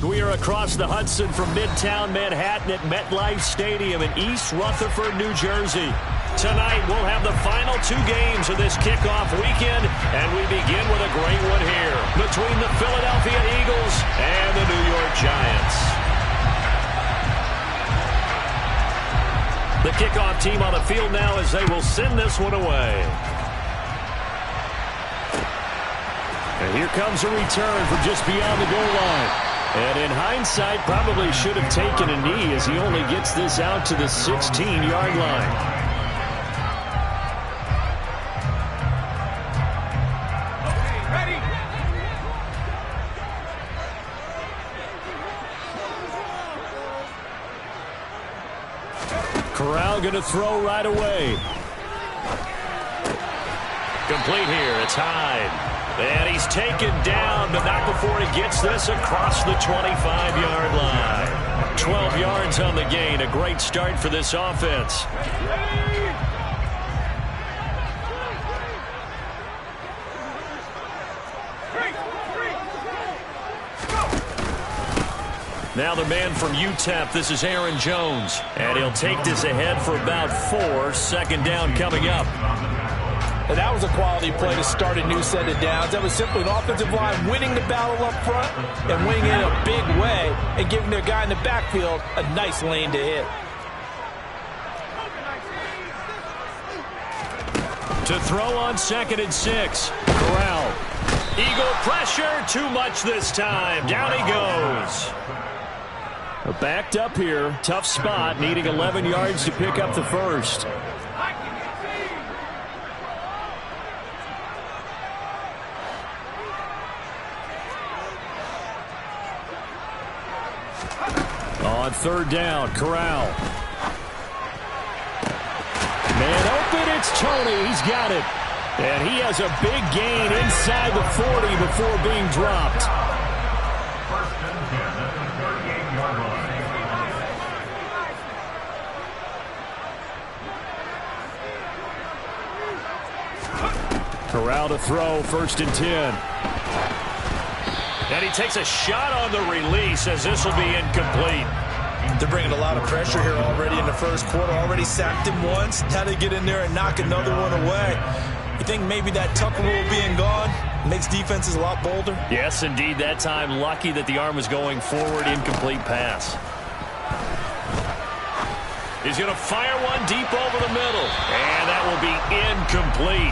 We are across the Hudson from Midtown Manhattan at MetLife Stadium in East Rutherford, New Jersey. Tonight, we'll have the final 2 games of this kickoff weekend, and we begin with a great one here between the Philadelphia Eagles and the New York Giants. The kickoff team on the field now as they will send this one away. And here comes a return from just beyond the goal line. And in hindsight, probably should have taken a knee as he only gets this out to the 16-yard line. Corral going to throw right away. Complete here. It's Hyde. And he's taken down, but not before he gets this across the 25-yard line. 12 yards on the gain. A great start for this offense. Now the man from UTEP, this is Aaron Jones. And he'll take this ahead for about 4. Second down coming up. And that was a quality play to start a new set of downs. That was simply an offensive line winning the battle up front and winning it in a big way and giving their guy in the backfield a nice lane to hit. To throw on 2nd and 6. Corral. Eagle pressure, too much this time. Down he goes. Backed up here. Tough spot, needing 11 yards to pick up the first. On 3rd down, Corral. Man open, it's Tony. He's got it. And he has a big gain inside the 40 before being dropped. Corral to throw, 1st and 10. And he takes a shot on the release as this will be incomplete. They're bringing a lot of pressure here already in the first quarter. Already sacked him once. Now they get in there and knock another one away. You think maybe that Tucker rule being gone makes defenses a lot bolder? Yes, indeed. That time, lucky that the arm was going forward. Incomplete pass. He's going to fire one deep over the middle. And that will be incomplete.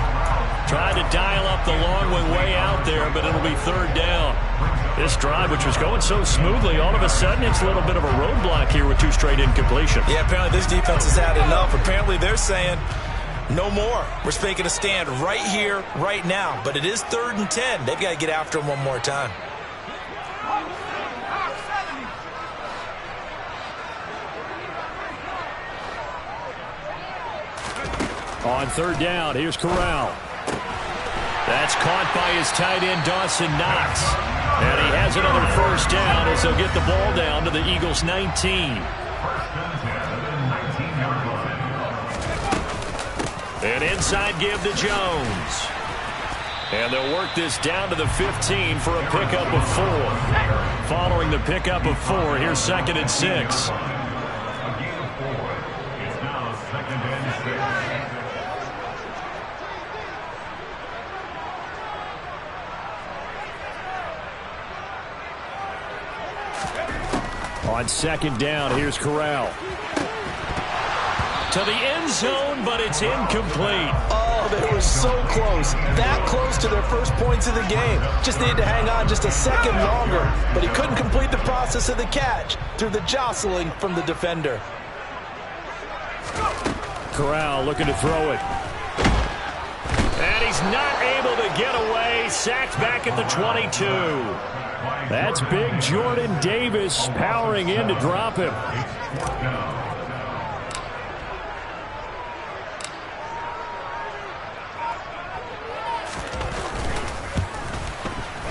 Tried to dial up the long one way out there, but it'll be 3rd down. This drive, which was going so smoothly, all of a sudden it's a little bit of a roadblock here with 2 straight incompletions. Yeah, apparently this defense has had enough. Apparently they're saying no more. We're making a stand right here, right now. But it is 3rd and 10. They've got to get after him one more time. On 3rd down, here's Corral. That's caught by his tight end, Dawson Knox. And he has another 1st down as they'll get the ball down to the Eagles' 19. An inside give to Jones. And they'll work this down to the 15 for a pickup of 4. Following the pickup of 4, here's 2nd and 6. On 2nd down, here's Corral. To the end zone, but it's incomplete. Oh, they were so close. That close to their first points of the game. Just needed to hang on just a second longer. But he couldn't complete the process of the catch through the jostling from the defender. Corral looking to throw it. And he's not able to get away. Sacked back at the 22. That's big Jordan Davis powering in to drop him.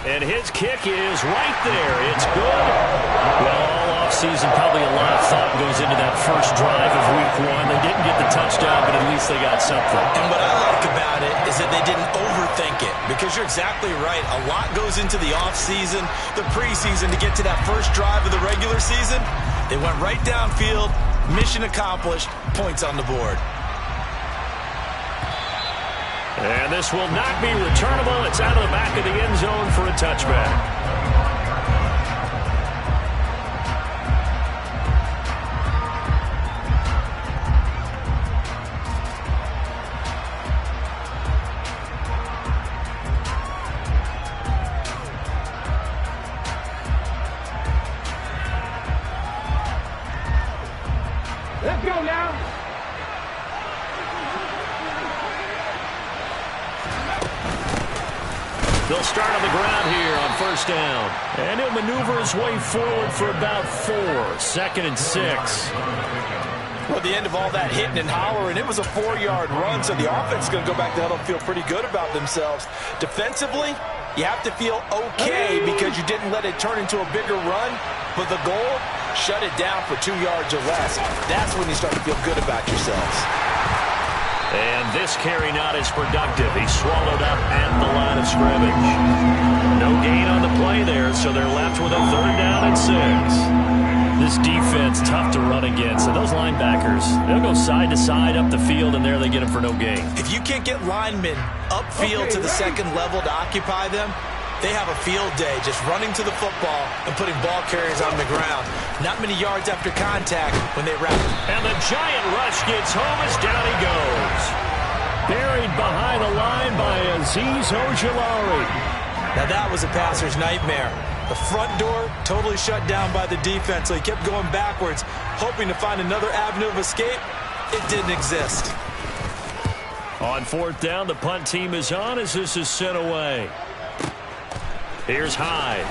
And his kick is right there. It's good. Well, all season, probably a lot of thought goes into that first drive of week 1. They didn't get the touchdown, but at least they got something. And what I like about it is that they didn't overthink it, because you're exactly right. A lot goes into the offseason, the preseason to get to that first drive of the regular season. They went right downfield, mission accomplished, points on the board. And this will not be returnable. It's out of the back of the end zone for a touchback. Let's go now. They'll start on the ground here on first down. And he'll maneuver his way forward for about 4. 2nd and 6. Well, at the end of all that hitting and hollering, it was a 4-yard run, so the offense is going to go back to huddle and feel pretty good about themselves. Defensively, you have to feel okay because you didn't let it turn into a bigger run, but the goal, shut it down for 2 yards or less. That's when you start to feel good about yourselves. And this carry not as productive. He's swallowed up at the line of scrimmage. No gain on the play there, so they're left with a 3rd down and 6. This defense, tough to run against. And those linebackers, they'll go side to side up the field, and there they get them for no gain. If you can't get linemen upfield to the second level to occupy them, they have a field day just running to the football and putting ball carriers on the ground. Not many yards after contact when they wrap. And the giant rush gets home as down he goes. Buried behind the line by Azeez Ojulari. Now that was a passer's nightmare. The front door totally shut down by the defense, so he kept going backwards, hoping to find another avenue of escape. It didn't exist. On 4th down, the punt team is on as this is sent away. Here's Hyde.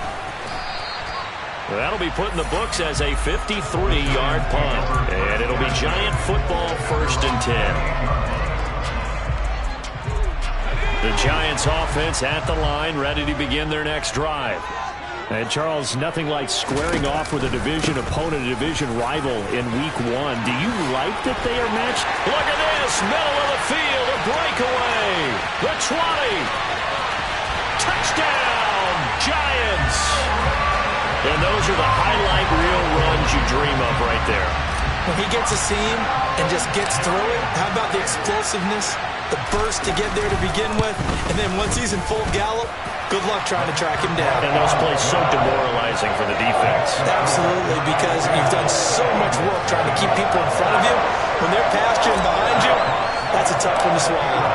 That'll be put in the books as a 53-yard punt. And it'll be Giant football, 1st and 10. The Giants offense at the line, ready to begin their next drive. And Charles, nothing like squaring off with a division opponent, a division rival in week 1. Do you like that they are matched? Look at this, middle of the field, a breakaway. The 20. Touchdown, Giants. And those are the highlight reel runs you dream of right there. When he gets a seam and just gets through it, how about the explosiveness, the burst to get there to begin with, and then once he's in full gallop, good luck trying to track him down. And those plays so demoralizing for the defense. Absolutely, because you've done so much work trying to keep people in front of you. When they're past you and behind you, that's a tough one to swallow.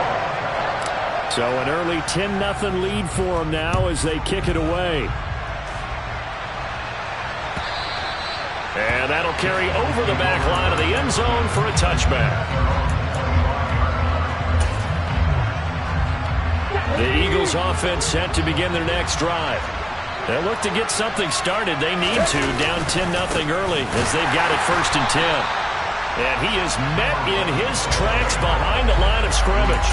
So an early 10-0 lead for them now as they kick it away. And that'll carry over the back line of the end zone for a touchback. The Eagles offense set to begin their next drive. They'll look to get something started. They need to, down 10-0 early as they've got it 1st and 10. And he is met in his tracks behind the line of scrimmage.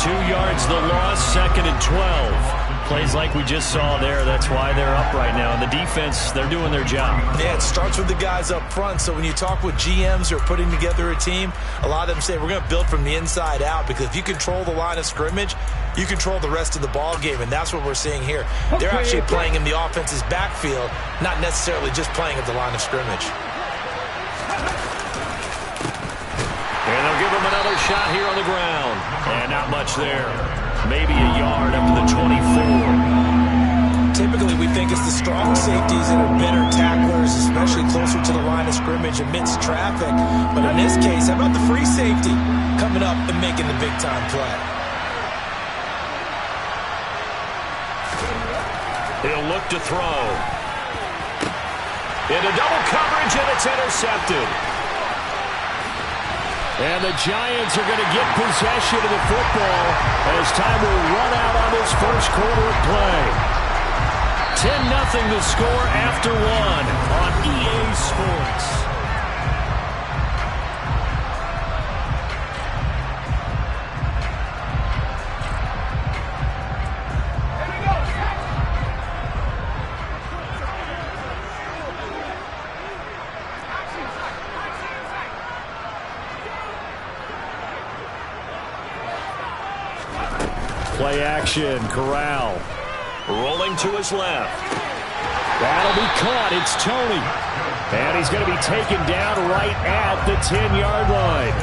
2 yards the loss, 2nd and 12. Plays like we just saw there. That's why they're up right now. And the defense, they're doing their job. Yeah, it starts with the guys up front. So when you talk with GMs who are putting together a team, a lot of them say we're going to build from the inside out, because if you control the line of scrimmage, you control the rest of the ball game, and that's what we're seeing here. They're actually playing in the offense's backfield, not necessarily just playing at the line of scrimmage. And they'll give him another shot here on the ground. And not much there. Maybe a yard up to the 24. Typically, we think it's the strong safeties that are better tacklers, especially closer to the line of scrimmage amidst traffic. But in this case, how about the free safety coming up and making the big-time play? He'll look to throw. Into double coverage, and it's intercepted. And the Giants are going to get possession of the football as time will run out on this first quarter of play. 10-0 the score after 1 on EA Sports. Play action, Corral. Rolling to his left. That'll be caught. It's Tony. And he's going to be taken down right at the 10-yard line.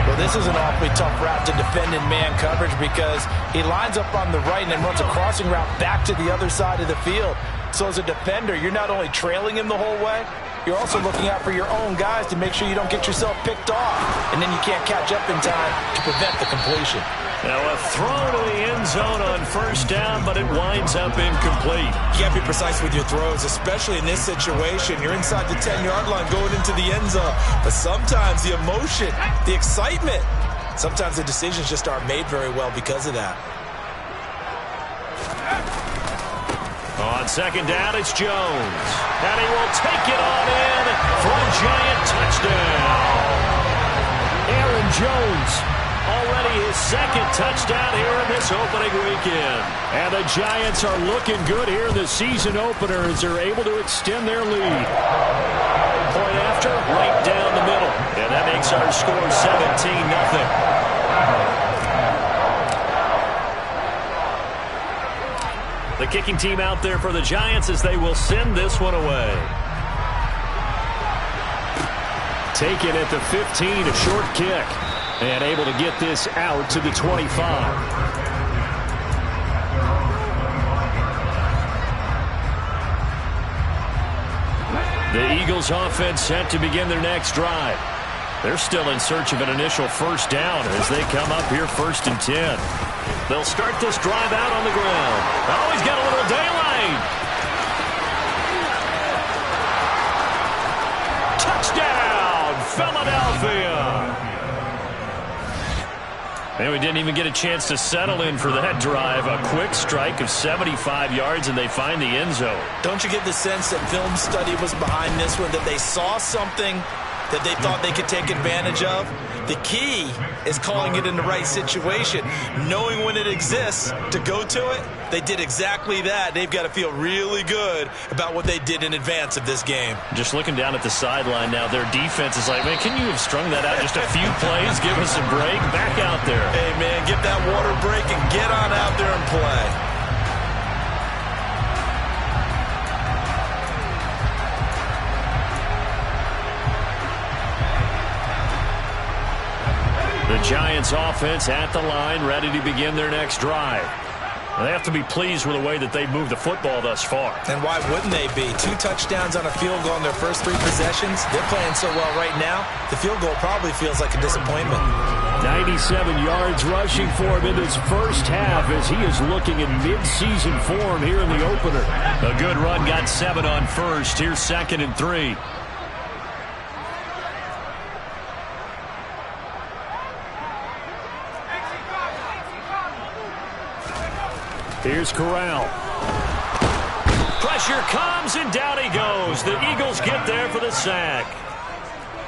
Well, this is an awfully tough route to defend in man coverage because he lines up on the right and then runs a crossing route back to the other side of the field. So as a defender, you're not only trailing him the whole way, you're also looking out for your own guys to make sure you don't get yourself picked off. And then you can't catch up in time to prevent the completion. Now a throw to the end zone on first down, but it winds up incomplete. You got to be precise with your throws, especially in this situation. You're inside the 10-yard line going into the end zone. But sometimes the emotion, the excitement, sometimes the decisions just aren't made very well because of that. On second down, it's Jones. And he will take it on in for a giant touchdown. Aaron Jones, already his second touchdown here in this opening weekend. And the Giants are looking good here in the season opener as they're able to extend their lead. Point after, right down the middle. And that makes our score 17-0. The kicking team out there for the Giants as they will send this one away. Taken at the 15, a short kick. And able to get this out to the 25. The Eagles offense set to begin their next drive. They're still in search of an initial first down as they come up here 1st and 10. They'll start this drive out on the ground. Oh, he's got a little daylight. Touchdown, Philadelphia. And we didn't even get a chance to settle in for that drive. A quick strike of 75 yards, and they find the end zone. Don't you get the sense that film study was behind this one, that they saw something that they thought they could take advantage of? The key is calling it in the right situation, knowing when it exists to go to it. They did exactly that. They've got to feel really good about what they did in advance of this game. Just looking down at the sideline now, their defense is like, man, can you have strung that out just a few plays? Give us a break. Back out there. Hey, man, get that water break and get on out there and play. The Giants offense at the line, ready to begin their next drive. They have to be pleased with the way that they've moved the football thus far. And why wouldn't they be? 2 touchdowns on a field goal in their first 3 possessions. They're playing so well right now, the field goal probably feels like a disappointment. 97 yards rushing for him in this first half as he is looking in mid-season form here in the opener. A good run, got 7 on first. Here's 2nd and 3. Here's Corral. Pressure comes, and down he goes. The Eagles get there for the sack.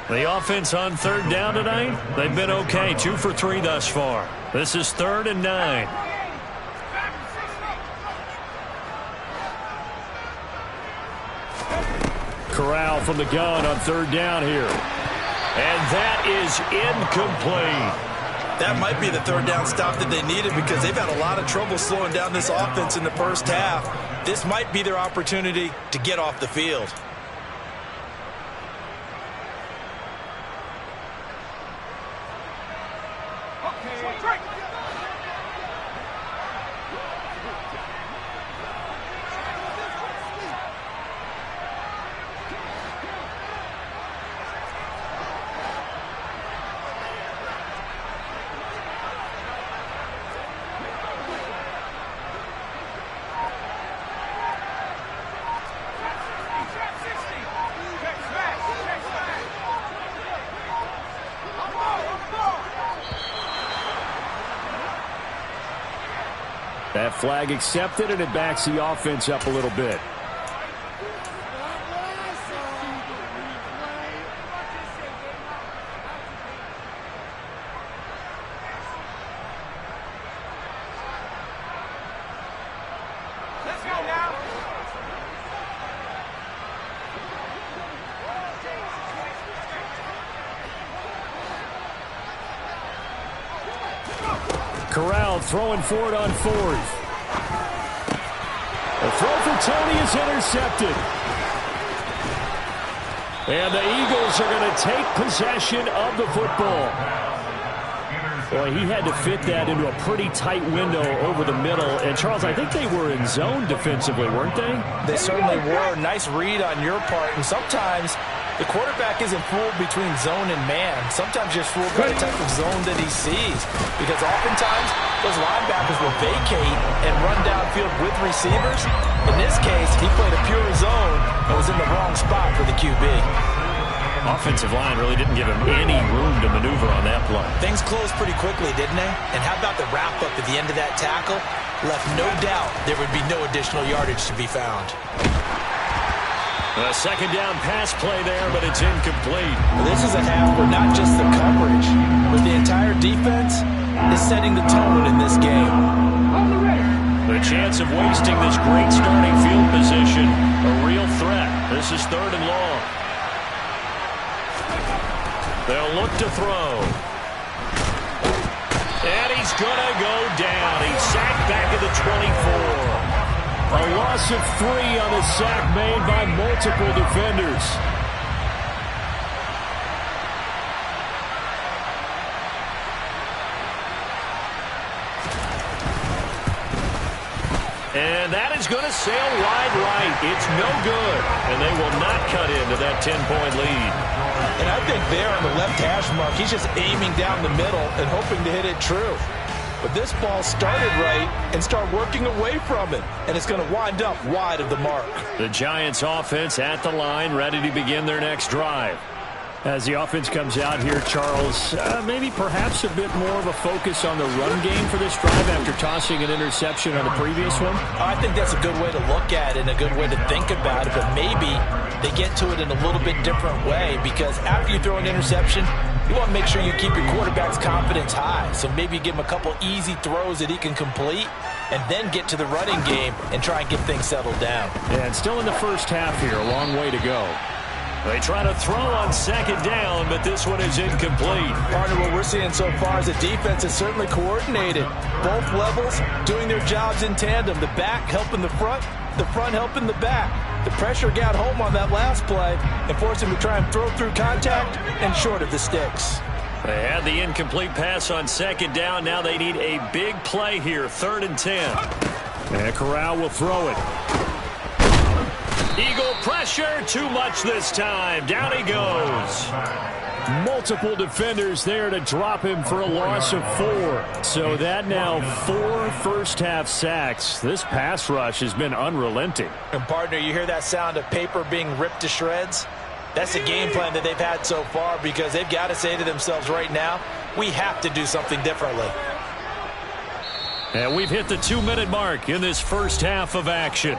The offense on 3rd down tonight, they've been okay. 2 for 3 thus far. This is 3rd and 9. Corral from the gun on 3rd down here. And that is incomplete. That might be the 3rd down stop that they needed because they've had a lot of trouble slowing down this offense in the first half. This might be their opportunity to get off the field. That flag accepted, and it backs the offense up a little bit. Let's go now. Corral throwing for it on fourth. The throw for Tony is intercepted. And the Eagles are going to take possession of the football. Boy, he had to fit that into a pretty tight window over the middle. And, Charles, I think they were in zone defensively, weren't they? They certainly were. Nice read on your part. And sometimes the quarterback isn't fooled between zone and man. Sometimes you're fooled by the type of zone that he sees. Because oftentimes those linebackers will vacate and run downfield with receivers. In this case, he played a pure zone and was in the wrong spot for the QB. Offensive line really didn't give him any room to maneuver on that play. Things closed pretty quickly, didn't they? And how about the wrap-up at the end of that tackle? Left no doubt there would be no additional yardage to be found. A second down pass play there, but it's incomplete. This is a half where not just the coverage, but the entire defense is setting the tone in this game. The chance of wasting this great starting field position, a real threat. This is 3rd and long. They'll look to throw. And he's going to go down. He's sacked back at the 24. A loss of 3 on the sack made by multiple defenders. And that is going to sail wide right. It's no good. And they will not cut into that 10-point lead. And I think there on the left hash mark, he's just aiming down the middle and hoping to hit it true. But this ball started right and start working away from it. And it's going to wind up wide of the mark. The Giants offense at the line, ready to begin their next drive. As the offense comes out here, Charles, maybe perhaps a bit more of a focus on the run game for this drive after tossing an interception on the previous one? I think that's a good way to look at it and a good way to think about it, but maybe they get to it in a little bit different way, because after you throw an interception, you want to make sure you keep your quarterback's confidence high. So maybe give him a couple easy throws that he can complete and then get to the running game and try and get things settled down. And still in the first half here, a long way to go. They try to throw on second down, but this one is incomplete. Partner, what we're seeing so far is the defense is certainly coordinated. Both levels doing their jobs in tandem. The back helping the front helping the back. The pressure got home on that last play and forced him to try and throw through contact and short of the sticks. They had the incomplete pass on second down. Now they need a big play here, 3rd and 10. And Corral will throw it. Eagle pressure, too much this time. Down he goes. Multiple defenders there to drop him for a loss of 4. So that now 4 first-half sacks. This pass rush has been unrelenting. And, partner, you hear that sound of paper being ripped to shreds? That's the game plan that they've had so far, because they've got to say to themselves right now, we have to do something differently. And we've hit the 2-minute mark in this first half of action.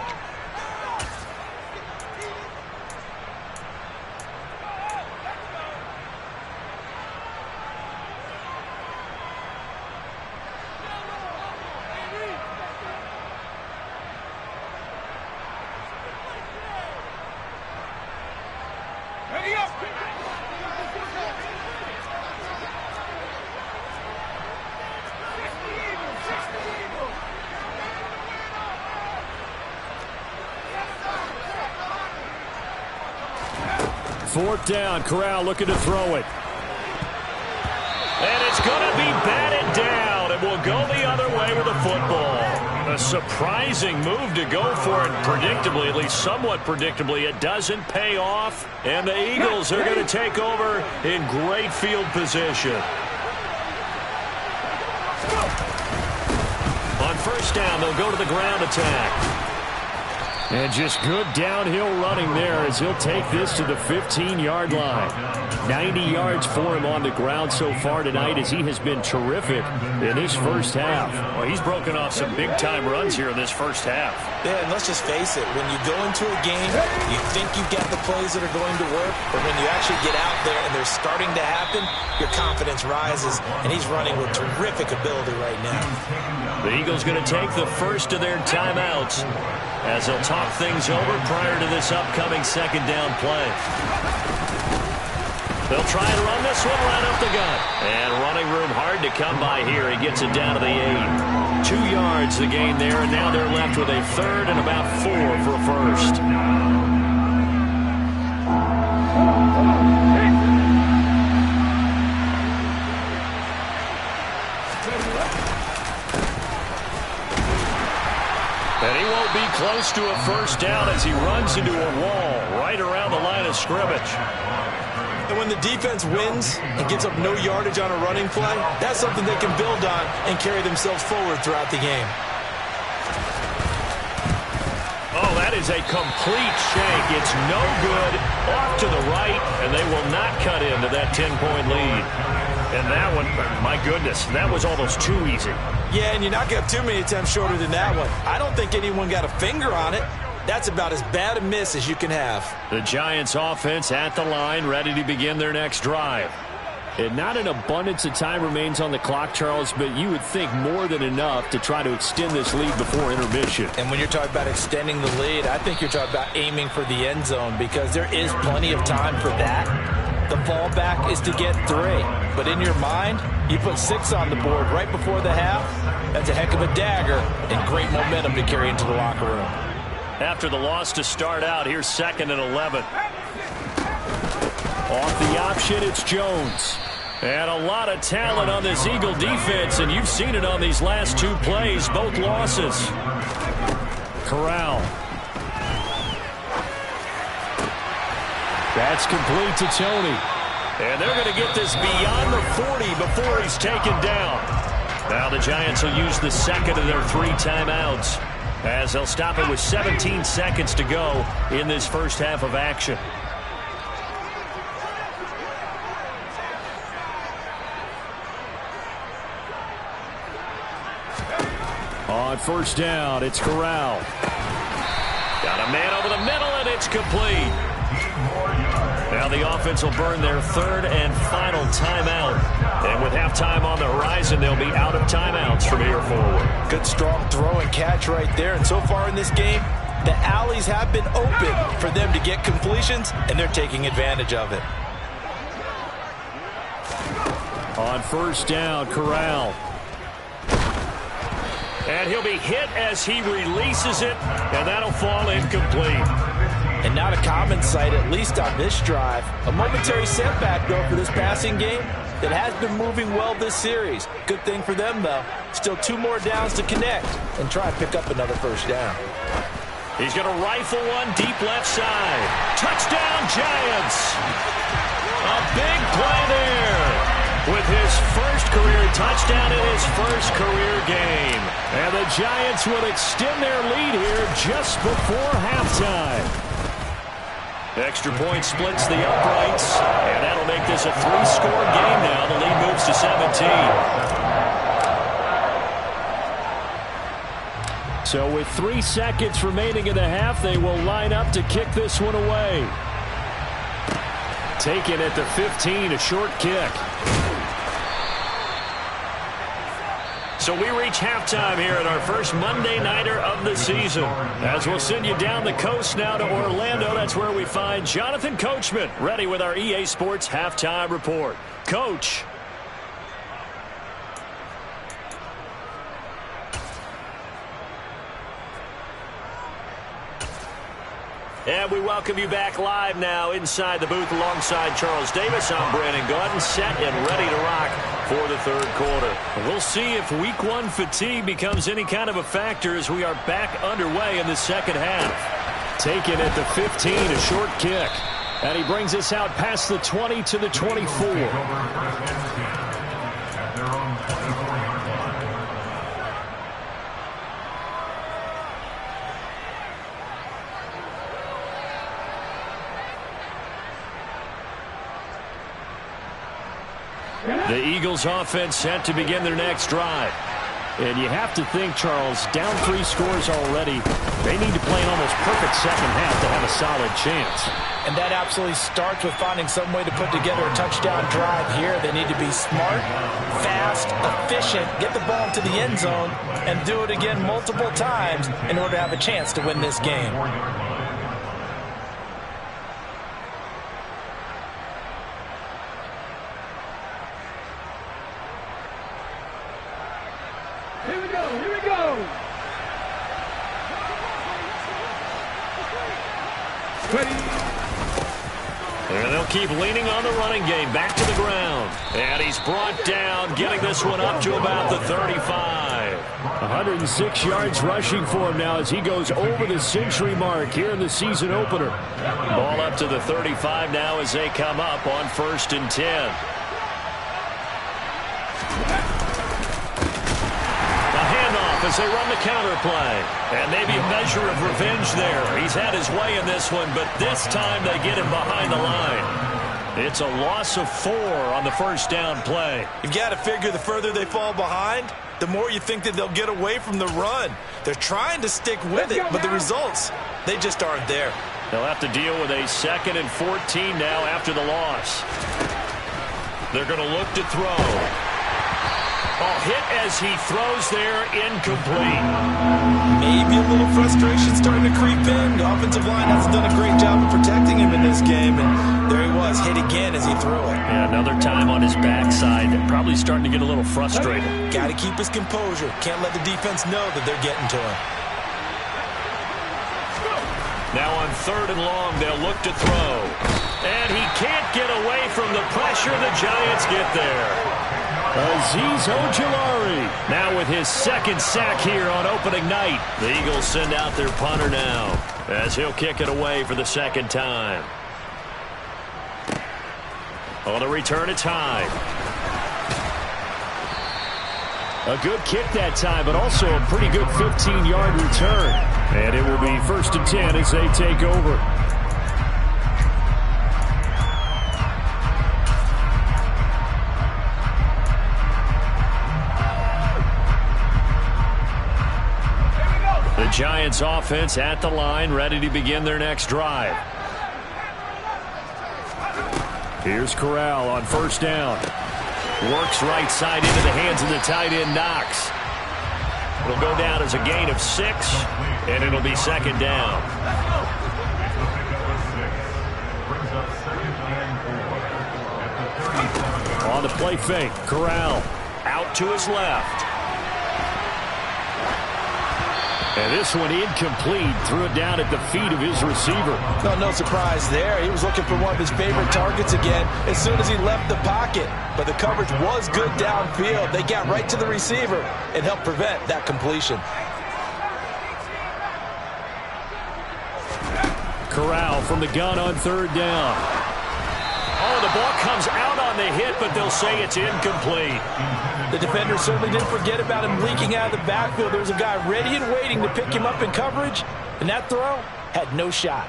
Fourth down, Corral looking to throw it. And it's going to be batted down. It will go the other way with the football. A surprising move to go for it, predictably, at least somewhat predictably. It doesn't pay off, and the Eagles are going to take over in great field position. On first down, they'll go to the ground attack. And just good downhill running there as he'll take this to the 15-yard line. 90 yards for him on the ground so far tonight as he has been terrific in his first half. Well, he's broken off some big-time runs here in this first half. Yeah, and let's just face it. When you go into a game, you think you've got the plays that are going to work, but when you actually get out there and they're starting to happen, your confidence rises, and he's running with terrific ability right now. The Eagles going to take the first of their timeouts as they'll talk things over prior to this upcoming second down play. They'll try and run this one right up the gut. And running room hard to come by here. He gets it down to the 8. 2 yards the gain there, and now they're left with a third and about 4 for a first. And he won't be close to a first down as he runs into a wall right around the line of scrimmage. And when the defense wins and gives up no yardage on a running play, that's something they can build on and carry themselves forward throughout the game. Oh, that is a complete shank. It's no good. Off to the right, and they will not cut into that 10-point lead. And that one, my goodness, that was almost too easy. Yeah, and you're not going to have too many attempts shorter than that one. I don't think anyone got a finger on it. That's about as bad a miss as you can have. The Giants offense at the line, ready to begin their next drive. And not an abundance of time remains on the clock, Charles, but you would think more than enough to try to extend this lead before intermission. And when you're talking about extending the lead, I think you're talking about aiming for the end zone because there is plenty of time for that. The fallback is to get 3. But in your mind, you put 6 on the board right before the half. That's a heck of a dagger and great momentum to carry into the locker room. After the loss to start out, here's 2nd and 11. Off the option, it's Jones. And a lot of talent on this Eagle defense, and you've seen it on these last 2 plays, both losses. Corral. That's complete to Tony. And they're going to get this beyond the 40 before he's taken down. Now the Giants will use the second of their 3 timeouts, as they'll stop it with 17 seconds to go in this first half of action. On first down, it's Corral. Got a man over the middle, and it's complete. Now the offense will burn their 3rd and final timeout. And with halftime on the horizon, they'll be out of timeouts from here forward. Good strong throw and catch right there. And so far in this game, the alleys have been open for them to get completions, and they're taking advantage of it. On first down, Corral. And he'll be hit as he releases it, and that'll fall incomplete. And not a common sight, at least on this drive. A momentary setback, though, for this passing game that has been moving well this series. Good thing for them, though. Still 2 more downs to connect and try and pick up another first down. He's going to rifle one deep left side. Touchdown, Giants! A big play there with his first career touchdown in his first career game. And the Giants will extend their lead here just before halftime. Extra point splits the uprights, and that'll make this a 3-score game now. The lead moves to 17. So with 3 seconds remaining in the half, they will line up to kick this one away. Taken at the 15, a short kick. So we reach halftime here at our first Monday Nighter of the season. As we'll send you down the coast now to Orlando, that's where we find Jonathan Coachman, ready with our EA Sports Halftime Report. Coach. And we welcome you back live now inside the booth alongside Charles Davis. I'm Brandon Gaudin, set and ready to rock for the 3rd quarter. We'll see if Week 1 fatigue becomes any kind of a factor as we are back underway in the second half. Taken at the 15, a short kick. And he brings us out past the 20 to the 24. The Eagles offense set to begin their next drive. And you have to think, Charles, down 3 scores already, they need to play an almost perfect second half to have a solid chance. And that absolutely starts with finding some way to put together a touchdown drive here. They need to be smart, fast, efficient, get the ball into the end zone, and do it again multiple times in order to have a chance to win this game. Here we go. Here we go. And they'll keep leaning on the running game. Back to the ground. And he's brought down, getting this one up to about the 35. 106 yards rushing for him now as he goes over the century mark here in the season opener. Ball up to the 35 now as they come up on 1st and 10. As they run the counter play. And maybe a measure of revenge there. He's had his way in this one, but this time they get him behind the line. It's a loss of 4 on the first down play. You've got to figure the further they fall behind, the more you think that they'll get away from the run. They're trying to stick with it, but the results, they just aren't there. They'll have to deal with a 2nd and 14 now after the loss. They're going to look to throw. Hit as he throws there, incomplete. Maybe a little frustration starting to creep in. The offensive line hasn't done a great job of protecting him in this game, and there he was, hit again as he threw it. Yeah, another time on his backside, probably starting to get a little frustrated. Got to keep his composure. Can't let the defense know that they're getting to him. Now on 3rd and long, they'll look to throw. And he can't get away from the pressure. The Giants get there. Azeez Ojulari now with his 2nd sack here on opening night. The Eagles send out their punter now as he'll kick it away for the 2nd time. On the return, it's high. A good kick that time, but also a pretty good 15-yard return. And it will be 1st and 10 as they take over. The Giants offense at the line, ready to begin their next drive. Here's Corral on 1st down. Works right side into the hands of the tight end, Knox. It'll go down as a gain of 6, and it'll be 2nd down. On the play fake, Corral out to his left. And this one incomplete. Threw it down at the feet of his receiver. No surprise there. He was looking for one of his favorite targets again as soon as he left the pocket. But the coverage was good downfield. They got right to the receiver and helped prevent that completion. Corral from the gun on 3rd down. Oh, the ball comes out on the hit, but they'll say it's incomplete. The defender certainly didn't forget about him leaking out of the backfield. There was a guy ready and waiting to pick him up in coverage, and that throw had no shot.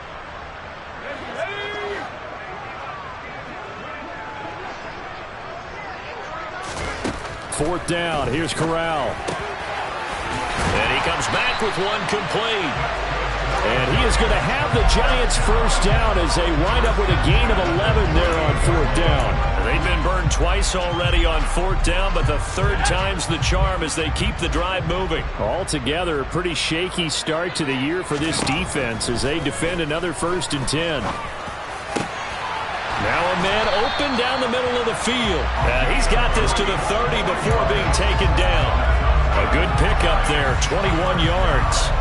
Fourth down. Here's Corral. And he comes back with one complete. And he is going to have the Giants 1st down as they wind up with a gain of 11 there on 4th down. They've been burned twice already on 4th down, but the 3rd time's the charm as they keep the drive moving. Altogether, a pretty shaky start to the year for this defense as they defend another 1st and 10. Now a man open down the middle of the field. He's got this to the 30 before being taken down. A good pickup there, 21 yards.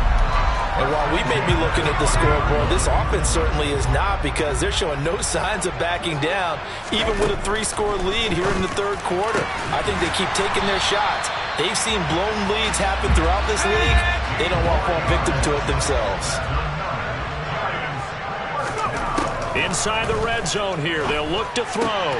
And while we may be looking at the scoreboard, this offense certainly is not, because they're showing no signs of backing down, even with a 3-score lead here in the 3rd quarter. I think they keep taking their shots. They've seen blown leads happen throughout this league. They don't want to fall victim to it themselves. Inside the red zone here, they'll look to throw.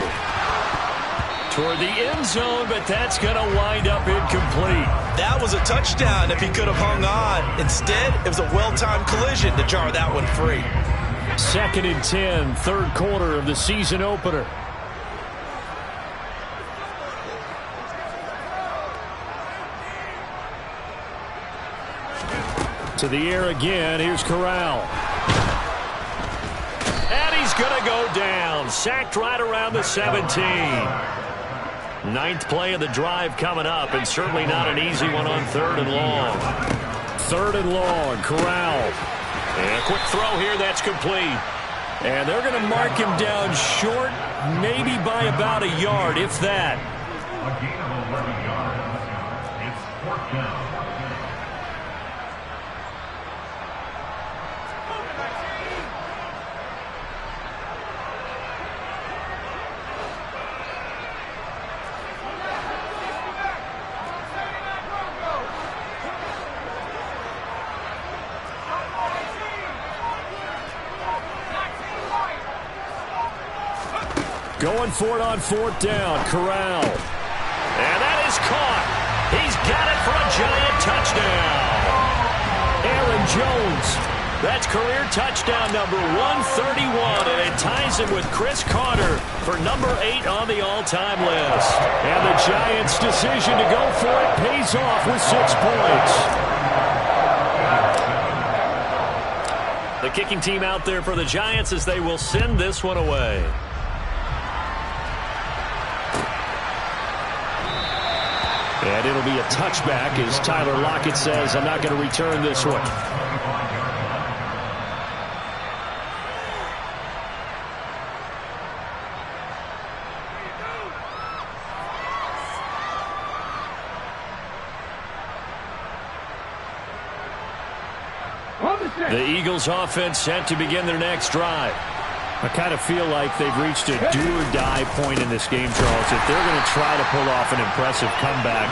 Toward the end zone, but that's going to wind up incomplete. That was a touchdown if he could have hung on. Instead, it was a well-timed collision to jar that one free. 2nd and 10, 3rd quarter of the season opener. To the air again, here's Corral. And he's going to go down. Sacked right around the 17. 9th play of the drive coming up, and certainly not an easy one on 3rd and long. 3rd and long, Corral. And a quick throw here, that's complete. And they're going to mark him down short, maybe by about a yard, if that. Going for it on fourth down. Corral. And that is caught. He's got it for a giant touchdown. Aaron Jones. That's career touchdown number 131, and it ties him with Chris Carter for number 8 on the all-time list. And the Giants' decision to go for it pays off with 6 points. The kicking team out there for the Giants as they will send this one away. And it'll be a touchback as Tyler Lockett says, I'm not going to return this one. The Eagles offense set to begin their next drive. I kind of feel like they've reached a do-or-die point in this game, Charles. If they're going to try to pull off an impressive comeback,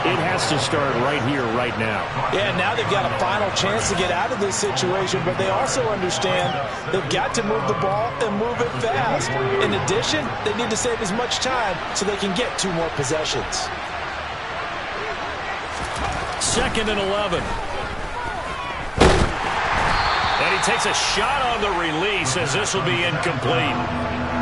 it has to start right here, right now. Yeah, now they've got a final chance to get out of this situation, but they also understand they've got to move the ball and move it fast. In addition, they need to save as much time so they can get 2 more possessions. 2nd and 11. And he takes a shot on the release as this will be incomplete.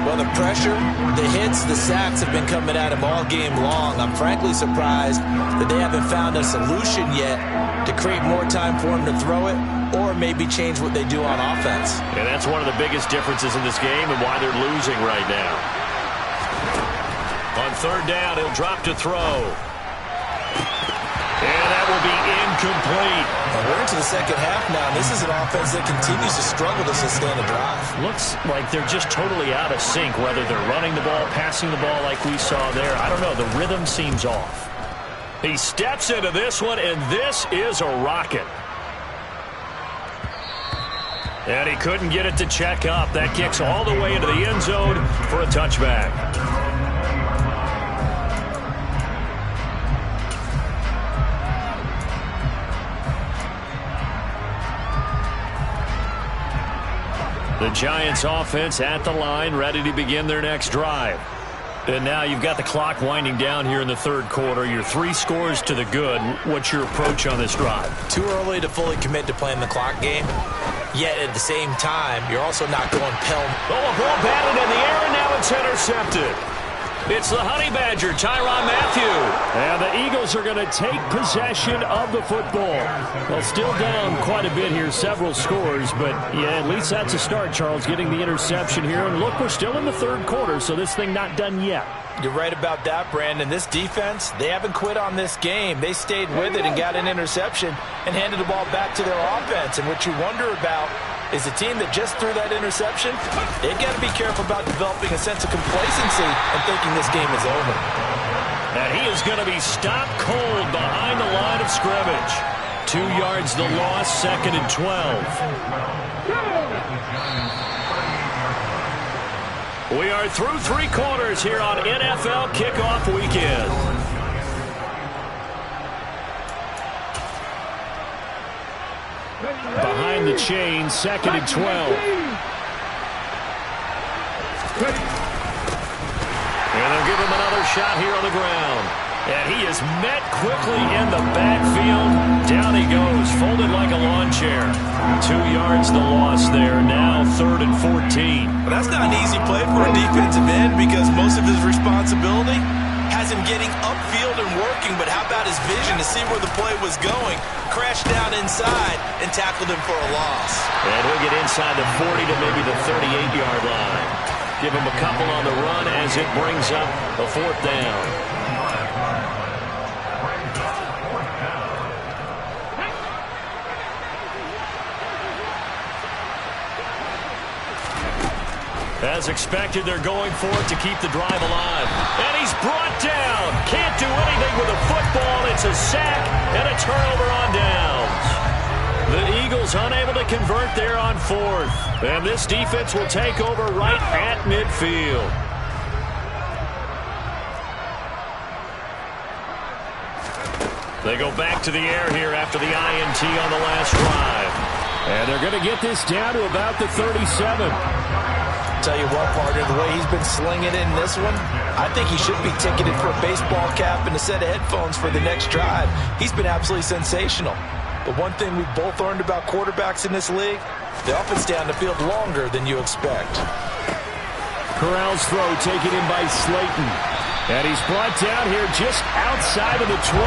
Well, the pressure, the hits, the sacks have been coming at him all game long. I'm frankly surprised that they haven't found a solution yet to create more time for him to throw it or maybe change what they do on offense. And that's one of the biggest differences in this game and why they're losing right now. On 3rd down, he'll drop to throw. And that will be incomplete. And we're into the second half now, and this is an offense that continues to struggle to sustain a drive. Looks like they're just totally out of sync, whether they're running the ball, passing the ball like we saw there. I don't know. The rhythm seems off. He steps into this one, and this is a rocket. And he couldn't get it to check up. That kicks all the way into the end zone for a touchback. The Giants offense at the line, ready to begin their next drive. And now you've got the clock winding down here in the 3rd quarter. You're 3 scores to the good. What's your approach on this drive? Too early to fully commit to playing the clock game. Yet at the same time, you're also not going pell. Oh, a ball batted in the air, and now it's intercepted. It's the Honey Badger, Tyrann Mathieu. And the Eagles are going to take possession of the football. Well, still down quite a bit here, several scores, but yeah, at least that's a start, Charles, getting the interception here. And look, we're still in the 3rd quarter, so this thing not done yet. You're right about that, Brandon. This defense, they haven't quit on this game. They stayed with it and got an interception and handed the ball back to their offense. And what you wonder about is the team that just threw that interception, they've got to be careful about developing a sense of complacency and thinking this game is over. And he is going to be stopped cold behind the line of scrimmage. 2 yards the loss, 2nd and 12. We are through 3 quarters here on NFL Kickoff Weekend. Behind the chain, 2nd and 12. And they'll give him another shot here on the ground. And he is met quickly in the backfield. Down he goes, folded like a lawn chair. 2 yards the loss there. Now 3rd and 14. But that's not an easy play for a defensive end because most of his responsibility has him getting upfield and working, but how about his vision to see where the play was going? Crashed down inside and tackled him for a loss. And he'll get inside the 40 to maybe the 38-yard line. Give him a couple on the run as it brings up a 4th down. As expected, they're going for it to keep the drive alive. And he's brought down. Can't do anything with the football. It's a sack. And a turnover on downs. The Eagles unable to convert there on fourth. And this defense will take over right at midfield. They go back to the air here after the INT on the last drive. And they're going to get this down to about the 37. Tell you what, partner, the way he's been slinging in this one, I think he should be ticketed for a baseball cap and a set of headphones for the next drive. He's been absolutely sensational. But one thing we've both learned about quarterbacks in this league, they often stay on the field longer than you expect. Corral's throw taken in by Slayton. And he's brought down here just outside of the 20.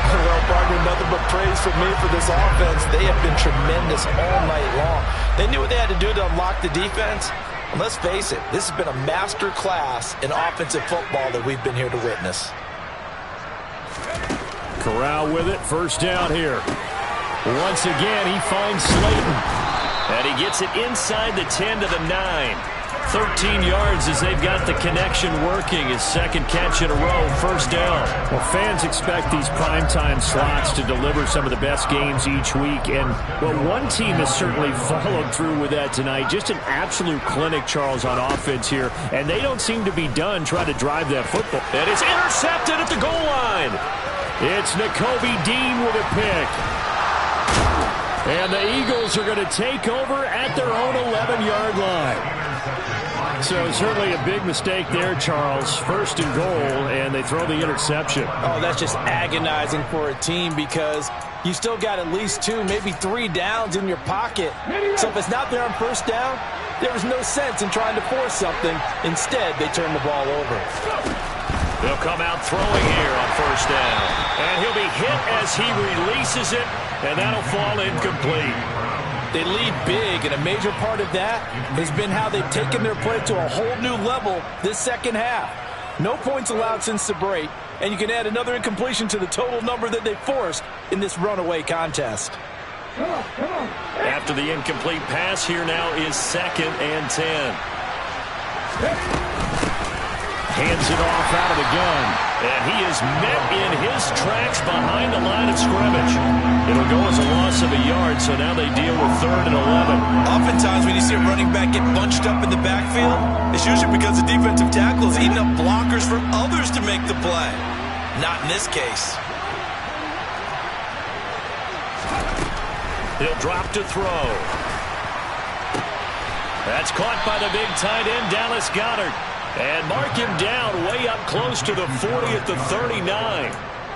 Well, partner, nothing but praise from me for this offense. They have been tremendous all night long. They knew what they had to do to unlock the defense. And let's face it, this has been a master class in offensive football that we've been here to witness. Corral with it, first down here. Once again, he finds Slayton. And he gets it inside the 10 to the 9. 13 yards as they've got the connection working. His second catch in a row, first down. Well, fans expect these primetime slots to deliver some of the best games each week. And, well, one team has certainly followed through with that tonight. Just an absolute clinic, Charles, on offense here. And they don't seem to be done trying to drive that football. And it's intercepted at the goal line. It's Nakobe Dean with a pick. And the Eagles are going to take over at their own 11-yard line. So certainly a big mistake there, Charles. First and goal, and they throw the interception. Oh, that's just agonizing for a team because you still got at least 2, maybe 3 downs in your pocket. So if it's not there on first down, there was no sense in trying to force something. Instead, they turn the ball over. They'll come out throwing here on first down. And he'll be hit as he releases it, and that'll fall incomplete. They lead big, and a major part of that has been how they've taken their play to a whole new level this second half. No points allowed since the break, and you can add another incompletion to the total number that they forced in this runaway contest. After the incomplete pass, here now is 2nd and 10. Hands it off out of the gun. And he is met in his tracks behind the line of scrimmage. It'll go as a loss of a yard, so now they deal with 3rd and 11. Oftentimes when you see a running back get bunched up in the backfield, it's usually because the defensive tackle is eating up blockers for others to make the play. Not in this case. He'll drop to throw. That's caught by the big tight end, Dallas Goedert. And mark him down way up close to the 40 at the 39.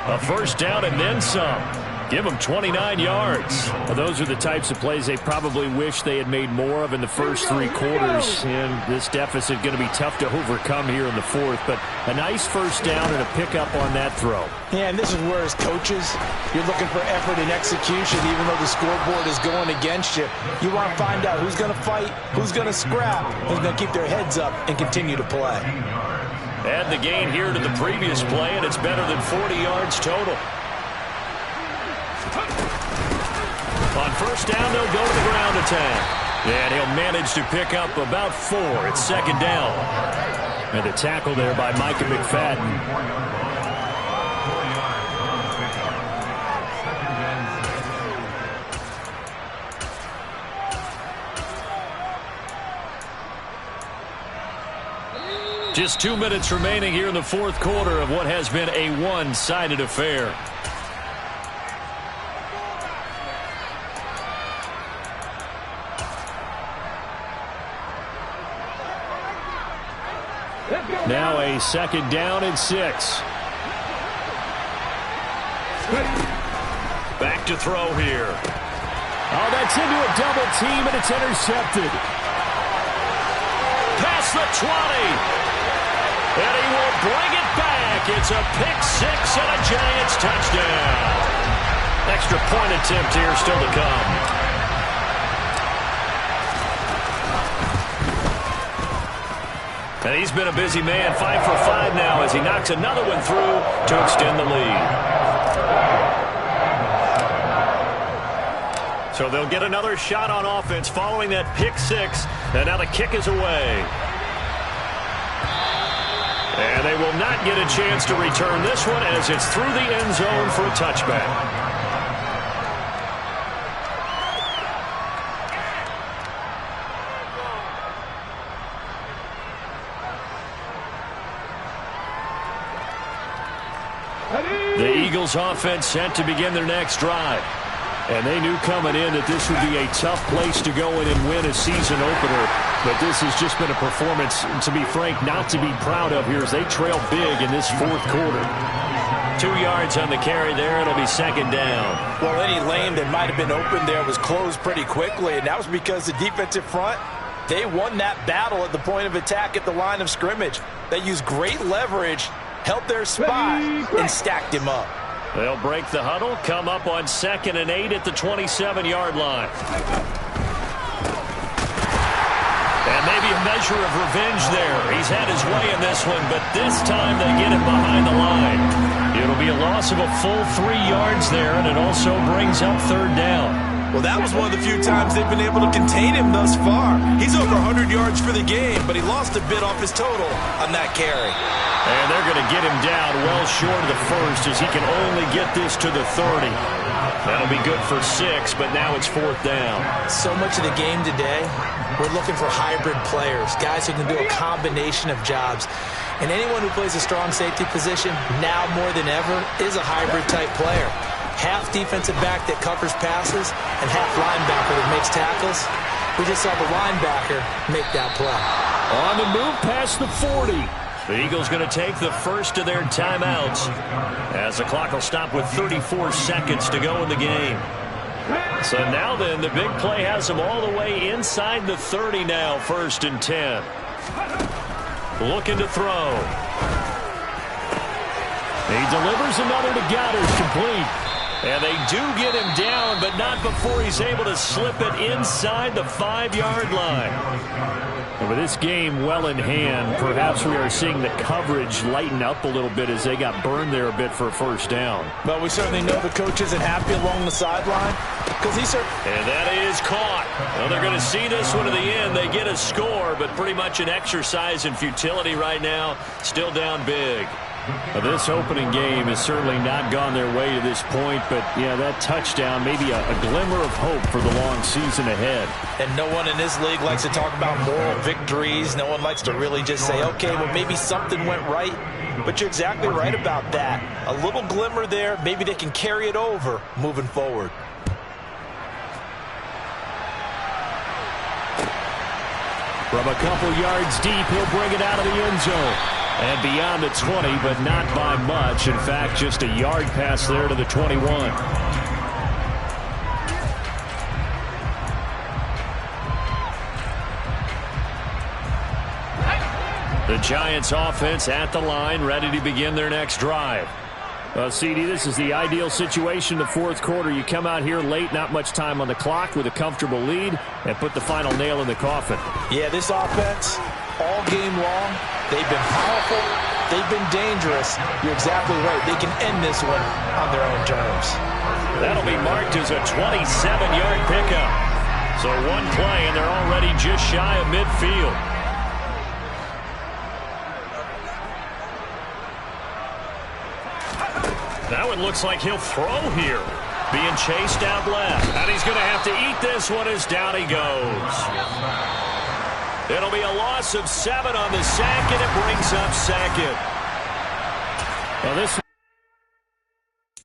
A first down and then some. Give them 29 yards. Well, those are the types of plays they probably wish they had made more of in the first 3 quarters. And this deficit going to be tough to overcome here in the 4th. But a nice first down and a pickup on that throw. Yeah, and this is where, as coaches, you're looking for effort and execution, even though the scoreboard is going against you. You want to find out who's going to fight, who's going to scrap, who's going to keep their heads up and continue to play. Add the gain here to the previous play, and it's better than 40 yards total. On first down, they'll go to the ground attack. And he'll manage to pick up about 4. It's 2nd down. And the tackle there by Micah McFadden. Just 2 minutes remaining here in the 4th quarter of what has been a one-sided affair. Now a 2nd down and 6. Back to throw here. Oh, that's into a double team, and it's intercepted. Past the 20. And he will bring it back. It's a pick 6 and a Giants touchdown. Extra point attempt here still to come. And he's been a busy man, 5 for 5 now as he knocks another one through to extend the lead. So they'll get another shot on offense following that pick 6, and now the kick is away. And they will not get a chance to return this one as it's through the end zone for a touchback. The Eagles offense set to begin their next drive. And they knew coming in that this would be a tough place to go in and win a season opener. But this has just been a performance, to be frank, not to be proud of here as they trail big in this fourth quarter. 2 yards on the carry there. It'll be second down. Well, any lane that might have been open there was closed pretty quickly, and that was because the defensive front, they won that battle at the point of attack at the line of scrimmage. They used great leverage, held their spot, and stacked him up. They'll break the huddle, come up on 2nd and 8 at the 27-yard line. And maybe a measure of revenge there. He's had his way in this one, but this time they get him behind the line. It'll be a loss of a full 3 yards there, and it also brings up third down. Well, that was one of the few times they've been able to contain him thus far. He's over 100 yards for the game, but he lost a bit off his total on that carry. And they're going to get him down well short of the first as he can only get this to the 30. That'll be good for 6, but now it's fourth down. So much of the game today, we're looking for hybrid players, guys who can do a combination of jobs. And anyone who plays a strong safety position, now more than ever, is a hybrid-type player. Half defensive back that covers passes and half linebacker that makes tackles. We just saw the linebacker make that play. On the move past the 40. The Eagles going to take the first of their timeouts as the clock will stop with 34 seconds to go in the game. So now then, the big play has them all the way inside the 30 now, 1st and 10. Looking to throw. He delivers another to Goddard, complete. And they do get him down, but not before he's able to slip it inside the 5-yard line. And with this game well in hand, perhaps we are seeing the coverage lighten up a little bit as they got burned there a bit for a first down. But we certainly know the coach isn't happy along the sideline because he's and that is caught. Well, they're going to see this one to the end. They get a score, but pretty much an exercise in futility right now. Still down big. Well, this opening game has certainly not gone their way to this point, but yeah, that touchdown, maybe a glimmer of hope for the long season ahead. And no one in this league likes to talk about moral victories. No one likes to really just say, okay, well, maybe something went right. But you're exactly right about that. A little glimmer there, maybe they can carry it over moving forward. From a couple yards deep, he'll bring it out of the end zone. And beyond the 20, but not by much. In fact, just a yard pass there to the 21. The Giants offense at the line, ready to begin their next drive. CD, this is the ideal situation in the fourth quarter. You come out here late, not much time on the clock with a comfortable lead, and put the final nail in the coffin. Yeah, this offense, all game long, they've been powerful, they've been dangerous. You're exactly right. They can end this one on their own terms. That'll be marked as a 27-yard pickup. So one play, and they're already just shy of midfield. Now it looks like he'll throw here. Being chased out left. And he's going to have to eat this one as down he goes. It'll be a loss of 7 on the sack, and it brings up second. Well, this